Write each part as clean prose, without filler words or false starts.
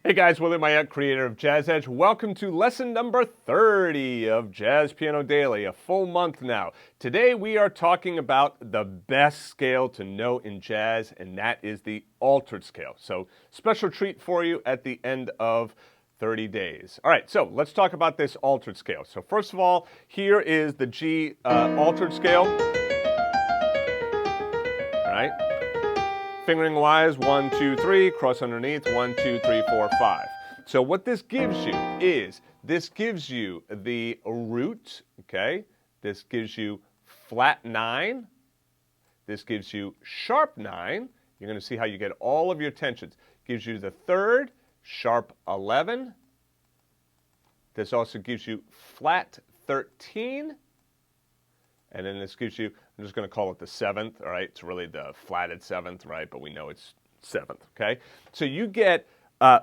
Hey guys, Willie Myette, creator of Jazzedge. Welcome to lesson number 30 of Jazz Piano Daily, a full month now. Today we are talking about the best scale to know in jazz, and that is the altered scale. So, special treat for you at the end of 30 days. All right, so let's talk about this altered scale. So first of all, here is the G altered scale. All right. Fingering wise, 1, 2, 3, cross underneath, 1, 2, 3, 4, 5. So what this gives you is, this gives you the root, okay? This gives you flat 9. This gives you sharp 9. You're going to see how you get all of your tensions. Gives you the third, sharp 11. This also gives you flat 13. And then this gives you, I'm just going to call it the 7th, all right? It's really the flatted 7th, right? But we know it's 7th, okay? So you get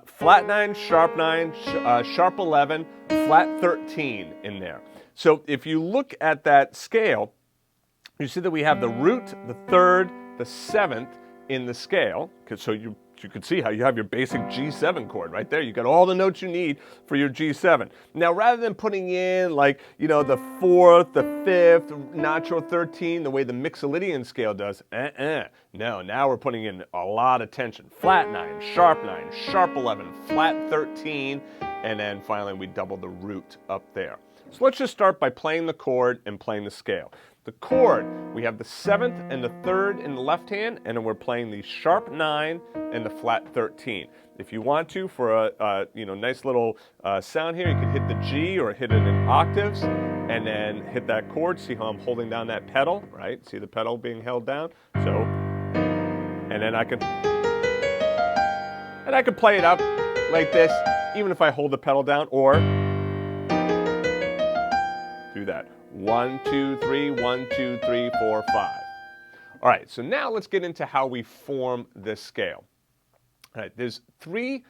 flat 9, sharp 11, flat 13 in there. So if you look at that scale, you see that we have the root, the third, the 7th in the scale. So you can see how you have your basic G7 chord right there. You got all the notes you need for your G7. Now, rather than putting in like, you know, the 4th, the 5th, natural 13, the way the Mixolydian scale does, no, now we're putting in a lot of tension. Flat 9, sharp 11, flat 13, and then finally we double the root up there. So let's just start by playing the chord and playing the scale. The chord, we have the 7th and the 3rd in the left hand, and then we're playing the sharp 9 and the flat 13. If you want to, for a nice little sound here, you can hit the G or hit it in octaves, and then hit that chord. See how I'm holding down that pedal, right? See the pedal being held down? So, and then I can play it up like this, even if I hold the pedal down, or do that. 1, 2, 3, 1, 2, 3, 4, 5. All right, so now let's get into how we form this scale. All right, there's 3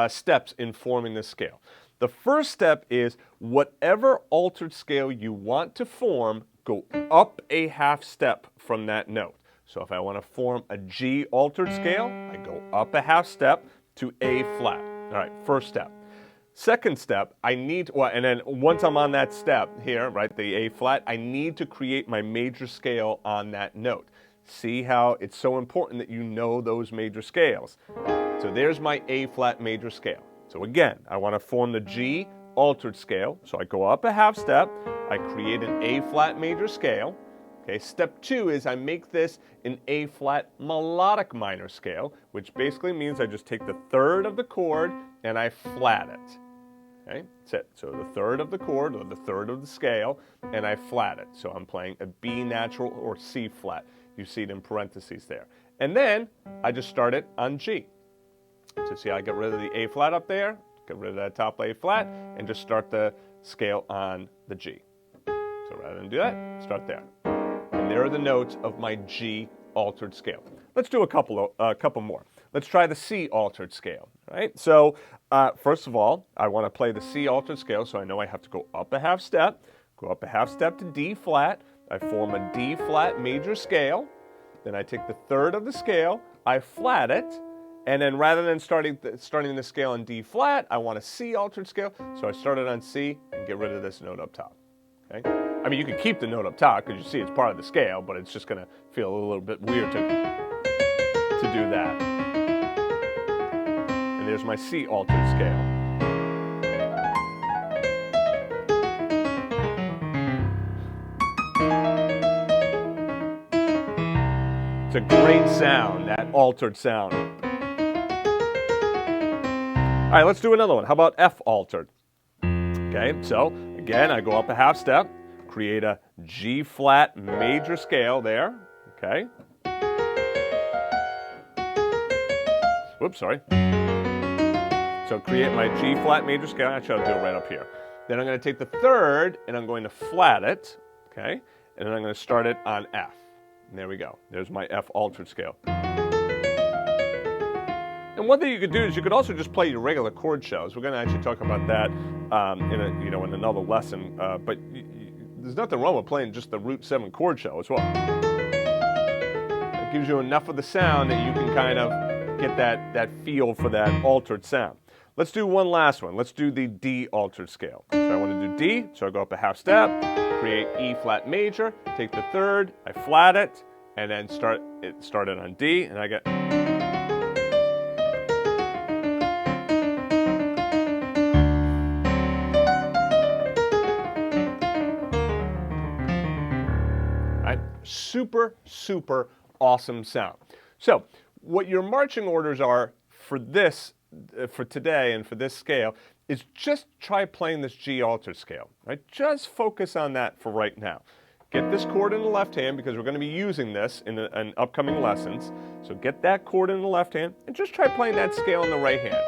steps in forming this scale. The first step is whatever altered scale you want to form, go up a half step from that note. So if I want to form a G altered scale, I go up a half step to A flat. All right, first step. Second step, and then once I'm on that step here, right, the A flat, I need to create my major scale on that note. See how it's so important that you know those major scales. So there's my A flat major scale. So again, I want to form the G altered scale. So I go up a half step, I create an A flat major scale. Okay, step 2 is I make this an A flat melodic minor scale, which basically means I just take the 3rd of the chord and I flat it. Okay, that's it. So the 3rd of the chord, or the 3rd of the scale, and I flat it. So I'm playing a B natural or C flat. You see it in parentheses there. And then I just start it on G. So see how I get rid of the A flat up there, get rid of that top A flat, and just start the scale on the G. So rather than do that, start there. And there are the notes of my G altered scale. Let's do a couple more. Let's try the C altered scale, right? So first of all, I want to play the C altered scale, so I know I have to go up a half step, to D flat. I form a D flat major scale. Then I take the 3rd of the scale, I flat it, and then rather than starting the scale on D flat, I want a C altered scale, so I start it on C and get rid of this note up top. Okay? I mean, you can keep the note up top because you see it's part of the scale, but it's just going to feel a little bit weird to do that. And there's my C altered scale. It's a great sound, that altered sound. All right, let's do another one. How about F altered? Okay, so again, I go up a half step, create a G flat major scale there. Okay. Whoops, sorry. So create my G flat major scale. Actually, I'll do it right up here. Then I'm going to take the 3rd and I'm going to flat it. Okay, and then I'm going to start it on F. And there we go. There's my F altered scale. And one thing you could do is you could also just play your regular chord shows. We're going to actually talk about that in another lesson. But there's nothing wrong with playing just the root 7 chord show as well. It gives you enough of the sound that you can kind of get that feel for that altered sound. let's do one last one. Let's do the D altered scale. So I want to do D, so I go up a half step, create E flat major, take the third, I flat it, and then start it on D, and I get... Right? Super, super awesome sound. So what your marching orders are for this, for today and for this scale, is just try playing this G altered scale, right? Just focus on that for right now. Get this chord in the left hand because we're going to be using this in upcoming lessons. So get that chord in the left hand and just try playing that scale in the right hand.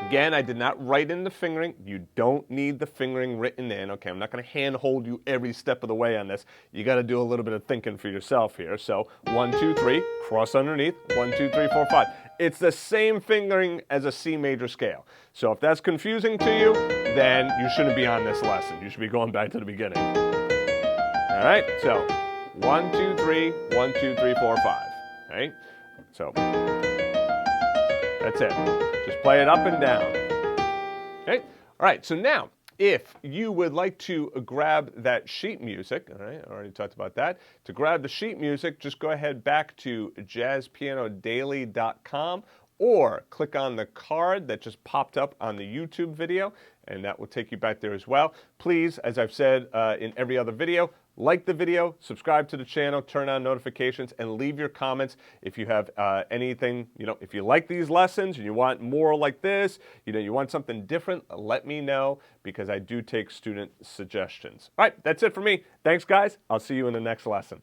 Again, I did not write in the fingering. You don't need the fingering written in. Okay, I'm not going to hand hold you every step of the way on this. You got to do a little bit of thinking for yourself here. So 1, 2, 3, cross underneath, 1, 2, 3, 4, 5. It's the same fingering as a C major scale. So if that's confusing to you, then you shouldn't be on this lesson. You should be going back to the beginning. All right, so 1, 2, 3, 1, 2, 3, 4, 5. All right, so that's it. Just play it up and down. Okay? All right, so now, if you would like to grab that sheet music, all right, I already talked about that. To grab the sheet music, just go ahead back to jazzpianodaily.com or click on the card that just popped up on the YouTube video, and that will take you back there as well. Please, as I've said in every other video, like the video, subscribe to the channel, turn on notifications, and leave your comments if you have anything, if you like these lessons and you want more like this, you want something different, let me know because I do take student suggestions. All right, that's it for me. Thanks, guys. I'll see you in the next lesson.